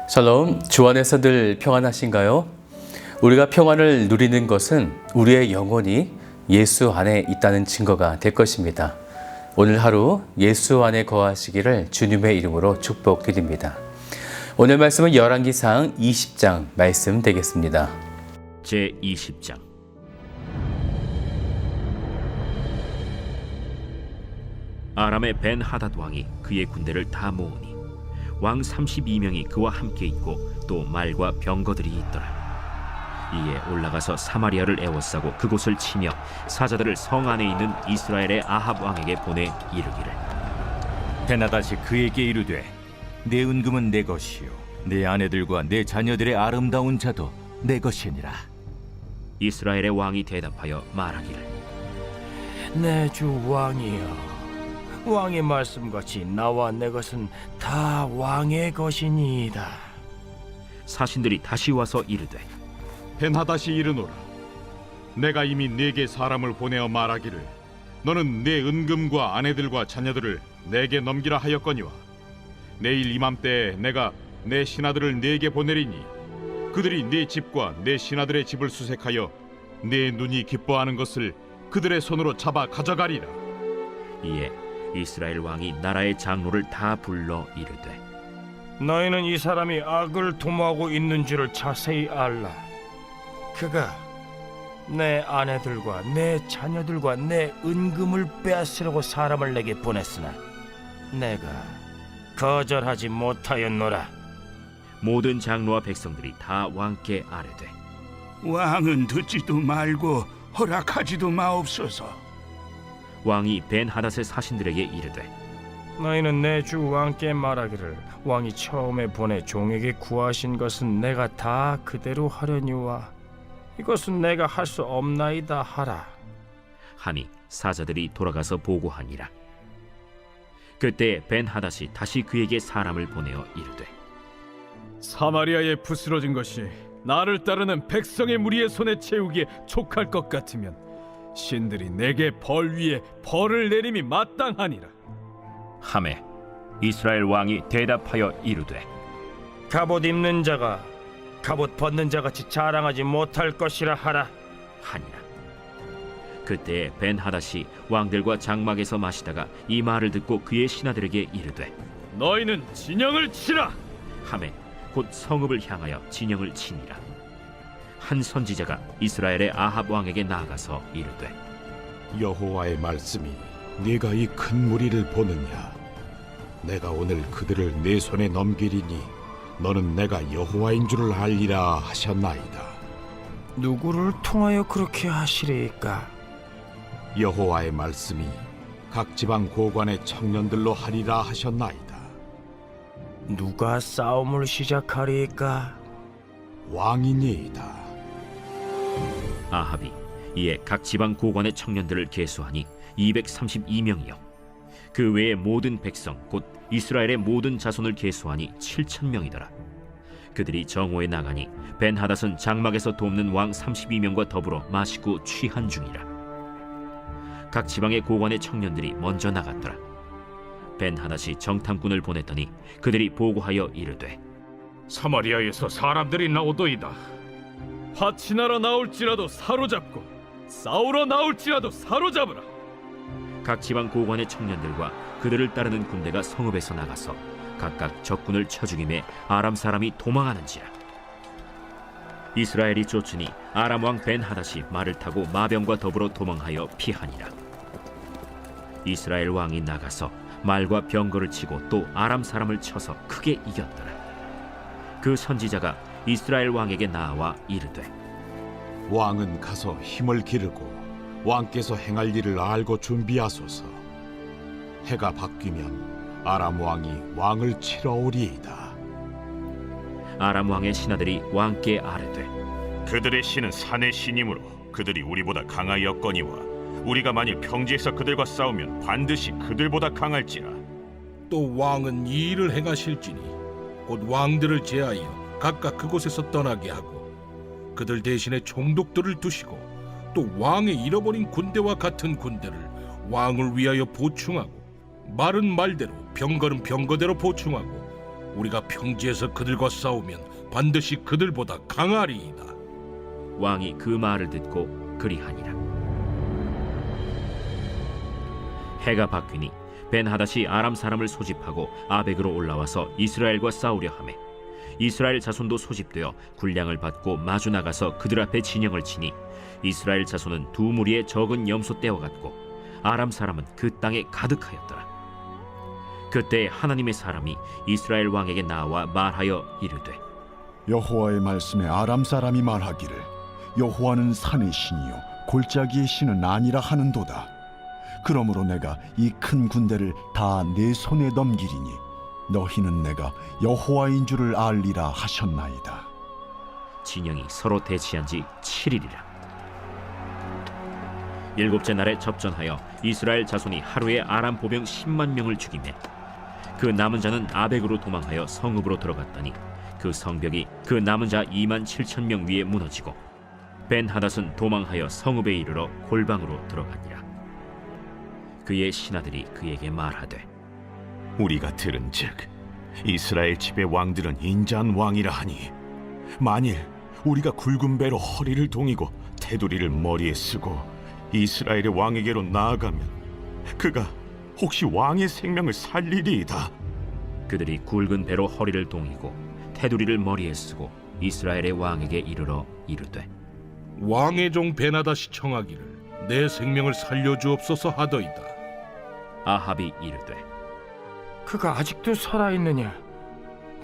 샬롬, 주 안에서 늘 평안하신가요? 우리가 평안을 누리는 것은 우리의 영혼이 예수 안에 있다는 증거가 될 것입니다. 오늘 하루 예수 안에 거하시기를 주님의 이름으로 축복드립니다. 오늘 말씀은 열왕기상 20장 말씀 되겠습니다. 제20장. 아람의 벤하닷 왕이 그의 군대를 다 모으니 왕 32명이 그와 함께 있고 또 말과 병거들이 있더라. 이에 올라가서 사마리아를 에워싸고 그곳을 치며 사자들을 성 안에 있는 이스라엘의 아합 왕에게 보내 이르기를, 벤하닷이 그에게 이르되 내 은금은 내 것이요 내 아내들과 내 자녀들의 아름다운 자도 내 것이니라. 이스라엘의 왕이 대답하여 말하기를, 내 주 왕이여, 왕의 말씀같이 나와 내 것은 다 왕의 것이니이다. 사신들이 다시 와서 이르되, 벤하닷이 이르노라. 내가 이미 네게 사람을 보내어 말하기를 너는 내 은금과 아내들과 자녀들을 내게 넘기라 하였거니와 내일 이맘때에 내가 내 신하들을 네게 보내리니 그들이 네 집과 내 신하들의 집을 수색하여 내 눈이 기뻐하는 것을 그들의 손으로 잡아 가져가리라. 이에 이스라엘 왕이 나라의 장로를 다 불러 이르되, 너희는 이 사람이 악을 도모하고 있는 줄을 자세히 알라. 그가 내 아내들과 내 자녀들과 내 은금을 빼앗으려고 사람을 내게 보냈으나 내가 거절하지 못하였노라. 모든 장로와 백성들이 다 왕께 아뢰되, 왕은 듣지도 말고 허락하지도 마옵소서. 왕이 벤하닷의 사신들에게 이르되, 너희는 내 주 왕께 말하기를 왕이 처음에 보내 종에게 구하신 것은 내가 다 그대로 하려니와 이것은 내가 할 수 없나이다 하라. 하니 사자들이 돌아가서 보고하니라. 그때 벤하닷이 다시 그에게 사람을 보내어 이르되, 사마리아에 부스러진 것이 나를 따르는 백성의 무리의 손에 채우기에 촉할 것 같으면 신들이 내게 벌 위에 벌을 내림이 마땅하니라. 하매 이스라엘 왕이 대답하여 이르되, 갑옷 입는 자가 갑옷 벗는 자같이 자랑하지 못할 것이라 하라. 하니라. 그때 벤하닷이 왕들과 장막에서 마시다가 이 말을 듣고 그의 신하들에게 이르되, 너희는 진영을 치라. 하매 곧 성읍을 향하여 진영을 치니라. 한 선지자가 이스라엘의 아합 왕에게 나아가서 이르되, 여호와의 말씀이 네가 이 큰 무리를 보느냐? 내가 오늘 그들을 네 손에 넘기리니 너는 내가 여호와인 줄을 알리라 하셨나이다. 누구를 통하여 그렇게 하시리까? 여호와의 말씀이 각 지방 고관의 청년들로 하리라 하셨나이다. 누가 싸움을 시작하리까? 왕이니이다. 아합이 이에 각 지방 고관의 청년들을 계수하니 232명이요 그 외의 모든 백성 곧 이스라엘의 모든 자손을 계수하니 7,000명이더라. 그들이 정오에 나가니 벤하닷은 장막에서 돕는 왕 32명과 더불어 마시고 취한 중이라. 각 지방의 고관의 청년들이 먼저 나갔더라. 벤하닷이 정탐꾼을 보냈더니 그들이 보고하여 이르되, 사마리아에서 사람들이 나오도이다. 화친하러 나올지라도 사로잡고 싸우러 나올지라도 사로잡으라. 각 지방 고관의 청년들과 그들을 따르는 군대가 성읍에서 나가서 각각 적군을 쳐 죽임에 아람 사람이 도망하는지라. 이스라엘이 쫓으니 아람 왕 벤하닷이 말을 타고 마병과 더불어 도망하여 피하니라. 이스라엘 왕이 나가서 말과 병거를 치고 또 아람 사람을 쳐서 크게 이겼더라. 그 선지자가 이스라엘 왕에게 나와 이르되, 왕은 가서 힘을 기르고 왕께서 행할 일을 알고 준비하소서. 해가 바뀌면 아람 왕이 왕을 치러 오리이다. 아람 왕의 신하들이 왕께 아뢰되, 그들의 신은 산의 신이므로 그들이 우리보다 강하였거니와 우리가 만일 평지에서 그들과 싸우면 반드시 그들보다 강할지라. 또 왕은 이 일을 행하실지니 곧 왕들을 제하여 각각 그곳에서 떠나게 하고 그들 대신에 총독들을 두시고 또 왕의 잃어버린 군대와 같은 군대를 왕을 위하여 보충하고 말은 말대로 병거는 병거대로 보충하고 우리가 평지에서 그들과 싸우면 반드시 그들보다 강하리이다. 왕이 그 말을 듣고 그리하니라. 해가 바뀌니 벤하닷이 아람 사람을 소집하고 아벡으로 올라와서 이스라엘과 싸우려 하매 이스라엘 자손도 소집되어 군량을 받고 마주 나가서 그들 앞에 진영을 치니 이스라엘 자손은 두 무리의 적은 염소 떼와 같고 아람 사람은 그 땅에 가득하였더라. 그때 하나님의 사람이 이스라엘 왕에게 나와 말하여 이르되 여호와의 말씀에 아람 사람이 말하기를 여호와는 산의 신이요 골짜기의 신은 아니라 하는도다. 그러므로 내가 이 큰 군대를 다 내 손에 넘기리니 너희는 내가 여호와인 줄을 알리라 하셨나이다. 진영이 서로 대치한 지 7일이라. 일곱째 날에 접전하여 이스라엘 자손이 하루에 아람 보병 10만 명을 죽이매 그 남은 자는 아벡으로 도망하여 성읍으로 들어갔더니 그 성벽이 그 남은 자 2만 7천 명 위에 무너지고 벤하닷은 도망하여 성읍에 이르러 골방으로 들어가니라. 그의 신하들이 그에게 말하되 우리가 들은즉 이스라엘 집의 왕들은 인자한 왕이라 하니 만일 우리가 굵은 배로 허리를 동이고 테두리를 머리에 쓰고 이스라엘의 왕에게로 나아가면 그가 혹시 왕의 생명을 살리리이다. 그들이 굵은 배로 허리를 동이고 테두리를 머리에 쓰고 이스라엘의 왕에게 이르러 이르되 왕의 종 베나닷이 청하기를 내 생명을 살려주옵소서 하더이다. 아합이 이르되 그가 아직도 살아있느냐?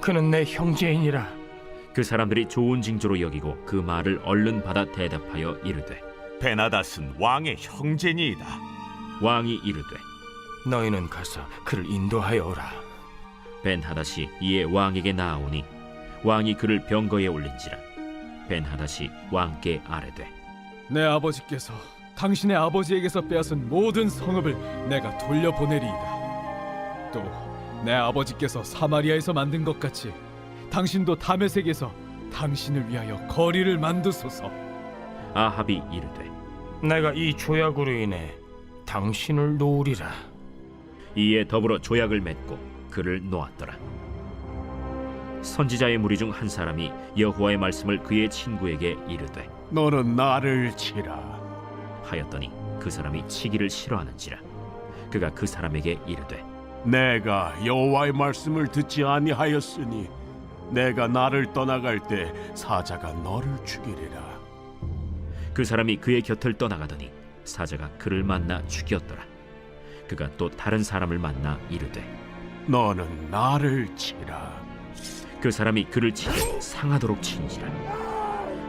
그는 내 형제이니라. 그 사람들이 좋은 징조로 여기고 그 말을 얼른 받아 대답하여 이르되 베나닷은 왕의 형제니이다. 왕이 이르되 너희는 가서 그를 인도하여 오라. 벤하닷이 이에 왕에게 나아오니 왕이 그를 병거에 올린지라. 벤하닷이 왕께 아뢰되 내 아버지께서 당신의 아버지에게서 빼앗은 모든 성읍을 내가 돌려보내리이다. 또 내 아버지께서 사마리아에서 만든 것 같이 당신도 다메섹에서 당신을 위하여 거리를 만드소서. 아합이 이르되 내가 이 조약으로 인해 당신을 놓으리라. 이에 더불어 조약을 맺고 그를 놓았더라. 선지자의 무리 중 한 사람이 여호와의 말씀을 그의 친구에게 이르되 너는 나를 치라 하였더니 그 사람이 치기를 싫어하는지라. 그가 그 사람에게 이르되 내가 여호와의 말씀을 듣지 아니하였으니 내가 나를 떠나갈 때 사자가 너를 죽이리라. 그 사람이 그의 곁을 떠나가더니 사자가 그를 만나 죽였더라. 그가 또 다른 사람을 만나 이르되 너는 나를 치라. 그 사람이 그를 치되 상하도록 친지라.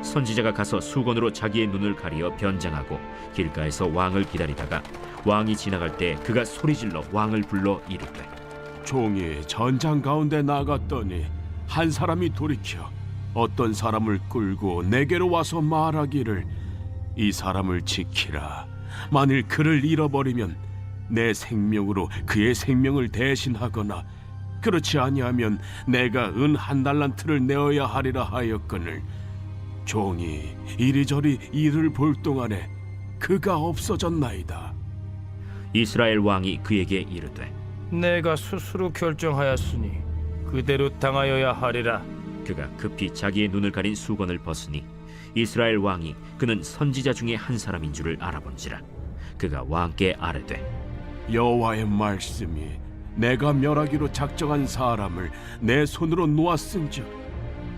선지자가 가서 수건으로 자기의 눈을 가리어 변장하고 길가에서 왕을 기다리다가 왕이 지나갈 때 그가 소리질러 왕을 불러 이르되 종이 전장 가운데 나갔더니 한 사람이 돌이켜 어떤 사람을 끌고 내게로 와서 말하기를 이 사람을 지키라. 만일 그를 잃어버리면 내 생명으로 그의 생명을 대신하거나 그렇지 아니하면 내가 은 1달란트를 내어야 하리라 하였거늘 종이 이리저리 이를 볼 동안에 그가 없어졌나이다. 이스라엘 왕이 그에게 이르되 내가 스스로 결정하였으니 그대로 당하여야 하리라. 그가 급히 자기의 눈을 가린 수건을 벗으니 이스라엘 왕이 그는 선지자 중에 한 사람인 줄을 알아본지라. 그가 왕께 아뢰되 여호와의 말씀이 내가 멸하기로 작정한 사람을 내 손으로 놓았은즉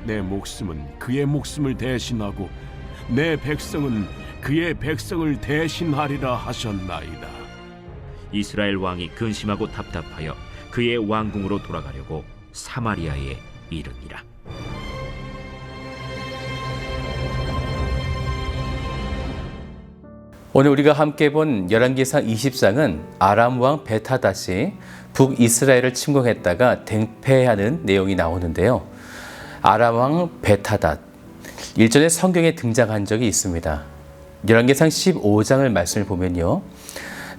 내 목숨은 그의 목숨을 대신하고 내 백성은 그의 백성을 대신하리라 하셨나이다. 이스라엘 왕이 근심하고 답답하여 그의 왕궁으로 돌아가려고 사마리아에 이르니라. 오늘 우리가 함께 본 열왕기상 20장은 아람 왕 벳하닷이 북이스라엘을 침공했다가 댕패하는 내용이 나오는데요. 아람 왕 벳하닷, 일전에 성경에 등장한 적이 있습니다. 열왕기상 15장을 말씀을 보면요.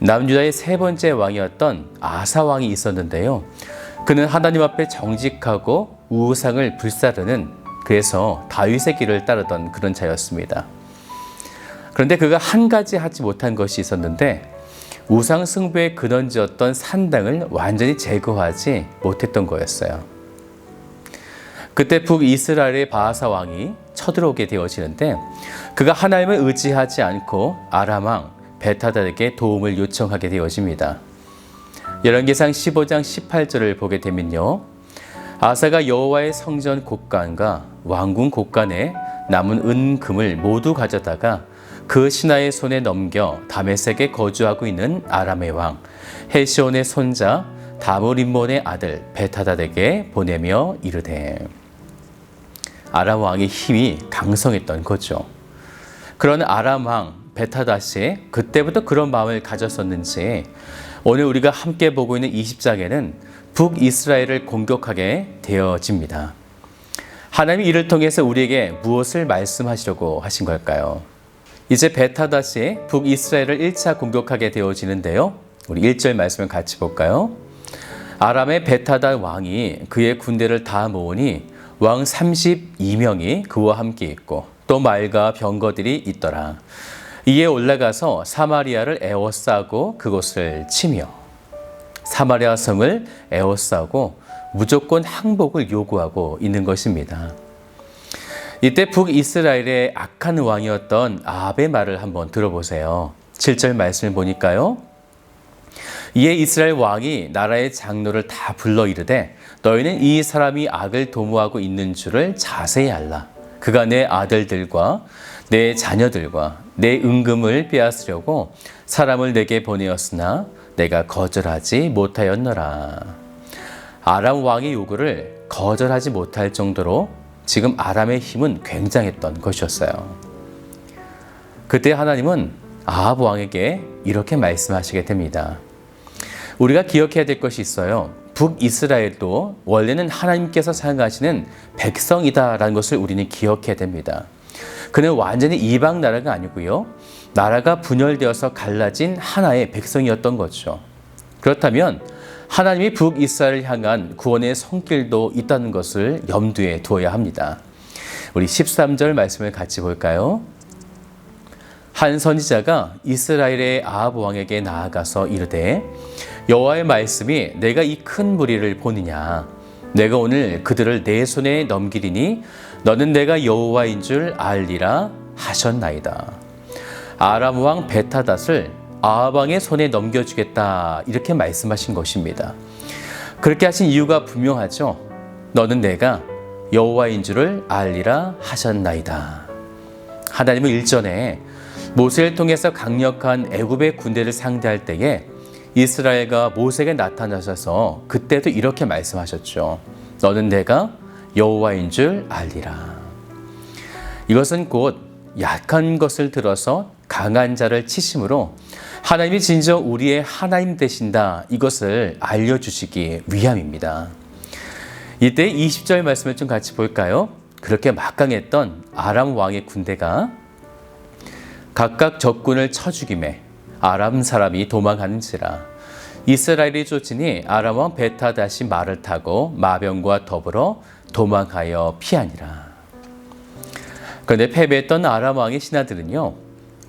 남유다의 세 번째 왕이었던 아사 왕이 있었는데요. 그는 하나님 앞에 정직하고 우상을 불사르는, 그래서 다윗의 길을 따르던 그런 자였습니다. 그런데 그가 한 가지 하지 못한 것이 있었는데 우상 숭배의 근원지였던 산당을 완전히 제거하지 못했던 거였어요. 그때 북이스라엘의 바하사 왕이 쳐들어오게 되어지는데 그가 하나님을 의지하지 않고 아람 왕 베타다에게 도움을 요청하게 되어집니다. 열왕기상 15장 18절을 보게 되면요. 아사가 여호와의 성전 곳간과 왕궁 곳간에 남은 은금을 모두 가져다가 그 신하의 손에 넘겨 다메섹에 거주하고 있는 아람의 왕 헤시온의 손자 다므림몬의 아들 베타닷에게 보내며 이르되, 아람 왕의 힘이 강성했던 거죠. 그런 아람 왕 베타닷이 그때부터 그런 마음을 가졌었는지 오늘 우리가 함께 보고 있는 20장에는 북이스라엘을 공격하게 되어집니다. 하나님이 이를 통해서 우리에게 무엇을 말씀하시려고 하신 걸까요? 이제 베타닷이 북이스라엘을 1차 공격하게 되어지는데요. 우리 1절 말씀을 같이 볼까요? 아람의 베타닷 왕이 그의 군대를 다 모으니 왕 32명이 그와 함께 있고 또 말과 병거들이 있더라. 이에 올라가서 사마리아를 에워싸고 그곳을 치며, 사마리아 성을 에워싸고 무조건 항복을 요구하고 있는 것입니다. 이때 북이스라엘의 악한 왕이었던 아합의 말을 한번 들어보세요. 7절 말씀을 보니까요. 이에 이스라엘 왕이 나라의 장로를 다 불러 이르되, 너희는 이 사람이 악을 도모하고 있는 줄을 자세히 알라. 그가 내 아들들과 내 자녀들과 내 은금을 빼앗으려고 사람을 내게 보내었으나 내가 거절하지 못하였노라. 아람 왕의 요구를 거절하지 못할 정도로 지금 아람의 힘은 굉장했던 것이었어요. 그때 하나님은 아합 왕에게 이렇게 말씀하시게 됩니다. 우리가 기억해야 될 것이 있어요. 북이스라엘도 원래는 하나님께서 사용하시는 백성이다라는 것을 우리는 기억해야 됩니다. 그는 완전히 이방 나라가 아니고요. 나라가 분열되어서 갈라진 하나의 백성이었던 거죠. 그렇다면 하나님이 북이스라엘을 향한 구원의 손길도 있다는 것을 염두에 두어야 합니다. 우리 13절 말씀을 같이 볼까요? 한 선지자가 이스라엘의 아합 왕에게 나아가서 이르되, 여호와의 말씀이 내가 이 큰 무리를 보느냐? 내가 오늘 그들을 내 손에 넘기리니 너는 내가 여호와인 줄 알리라 하셨나이다. 아람 왕 베타닷을 아합 왕의 손에 넘겨주겠다, 이렇게 말씀하신 것입니다. 그렇게 하신 이유가 분명하죠. 너는 내가 여호와인 줄을 알리라 하셨나이다. 하나님은 일전에 모세를 통해서 강력한 애굽의 군대를 상대할 때에 이스라엘과 모세에게 나타나셔서 그때도 이렇게 말씀하셨죠. 너는 내가 여호와인 줄 알리라. 이것은 곧 약한 것을 들어서 강한 자를 치심으로 하나님이 진정 우리의 하나님 되신다, 이것을 알려주시기 위함입니다. 이때 20절 말씀을 좀 같이 볼까요? 그렇게 막강했던 아람 왕의 군대가 각각 적군을 쳐 죽임에 아람 사람이 도망하는지라. 이스라엘이 쫓으니 아람 왕 베타닷이 말을 타고 마병과 더불어 도망하여 피하니라. 그런데 패배했던 아람 왕의 신하들은요,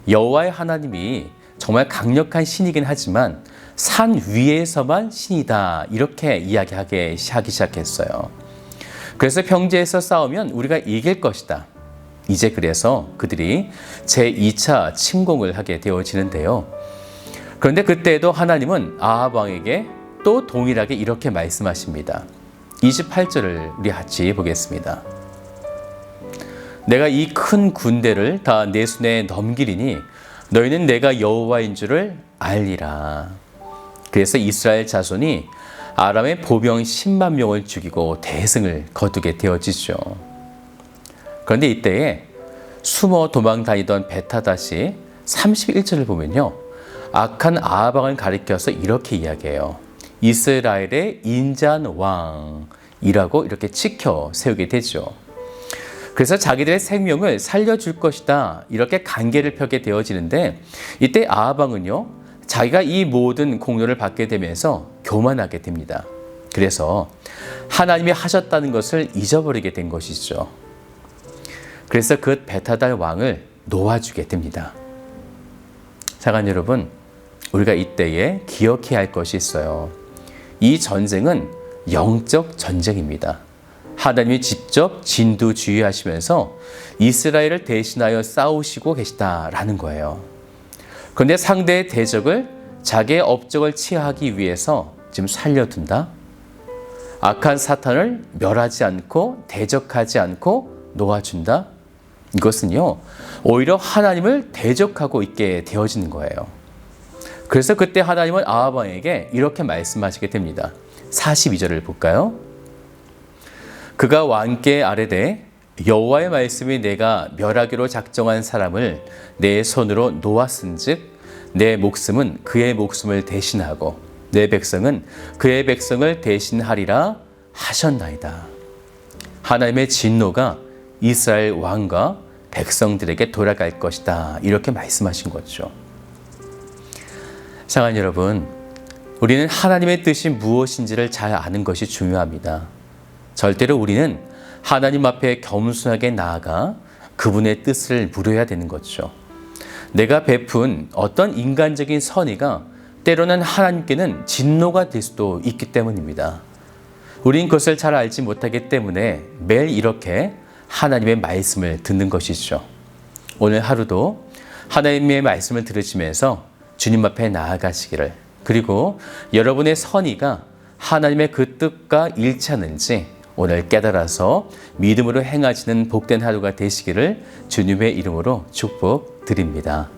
여호와의 하나님이 정말 강력한 신이긴 하지만 산 위에서만 신이다, 이렇게 이야기하기 시작했어요. 그래서 평지에서 싸우면 우리가 이길 것이다. 이제 그래서 그들이 제2차 침공을 하게 되어지는데요. 그런데 그때에도 하나님은 아합 왕에게 또 동일하게 이렇게 말씀하십니다. 28절을 우리 같이 보겠습니다. 내가 이 큰 군대를 다 내 손에 넘기리니 너희는 내가 여호와인 줄을 알리라. 그래서 이스라엘 자손이 아람의 보병 10만 명을 죽이고 대승을 거두게 되어지죠. 그런데 이때에 숨어 도망 다니던 베타닷이 31절을 보면요, 악한 아합 왕을 가리켜서 이렇게 이야기해요. 이스라엘의 인자한 왕이라고 이렇게 치켜 세우게 되죠. 그래서 자기들의 생명을 살려줄 것이다, 이렇게 간계를 펴게 되어지는데, 이때 아합 왕은요, 자기가 이 모든 공로를 받게 되면서 교만하게 됩니다. 그래서 하나님이 하셨다는 것을 잊어버리게 된 것이죠. 그래서 그 베타닷 왕을 놓아주게 됩니다. 사랑하는 여러분, 우리가 이때에 기억해야 할 것이 있어요. 이 전쟁은 영적 전쟁입니다. 하나님이 직접 진두지휘하시면서 이스라엘을 대신하여 싸우시고 계시다라는 거예요. 그런데 상대의 대적을 자기의 업적을 취하기 위해서 지금 살려둔다. 악한 사탄을 멸하지 않고 대적하지 않고 놓아준다. 이것은요, 오히려 하나님을 대적하고 있게 되어지는 거예요. 그래서 그때 하나님은 아합 왕에게 이렇게 말씀하시게 됩니다. 42절을 볼까요? 그가 왕께 아뢰되 여호와의 말씀이 내가 멸하기로 작정한 사람을 내 손으로 놓았은즉 내 목숨은 그의 목숨을 대신하고 내 백성은 그의 백성을 대신하리라 하셨나이다. 하나님의 진노가 이스라엘 왕과 백성들에게 돌아갈 것이다. 이렇게 말씀하신 거죠. 사랑하는 여러분, 우리는 하나님의 뜻이 무엇인지를 잘 아는 것이 중요합니다. 절대로 우리는 하나님 앞에 겸손하게 나아가 그분의 뜻을 물어야 되는 거죠. 내가 베푼 어떤 인간적인 선의가 때로는 하나님께는 진노가 될 수도 있기 때문입니다. 우린 그것을 잘 알지 못하기 때문에 매일 이렇게 하나님의 말씀을 듣는 것이죠. 오늘 하루도 하나님의 말씀을 들으시면서 주님 앞에 나아가시기를, 그리고 여러분의 선의가 하나님의 그 뜻과 일치하는지 오늘 깨달아서 믿음으로 행하시는 복된 하루가 되시기를 주님의 이름으로 축복드립니다.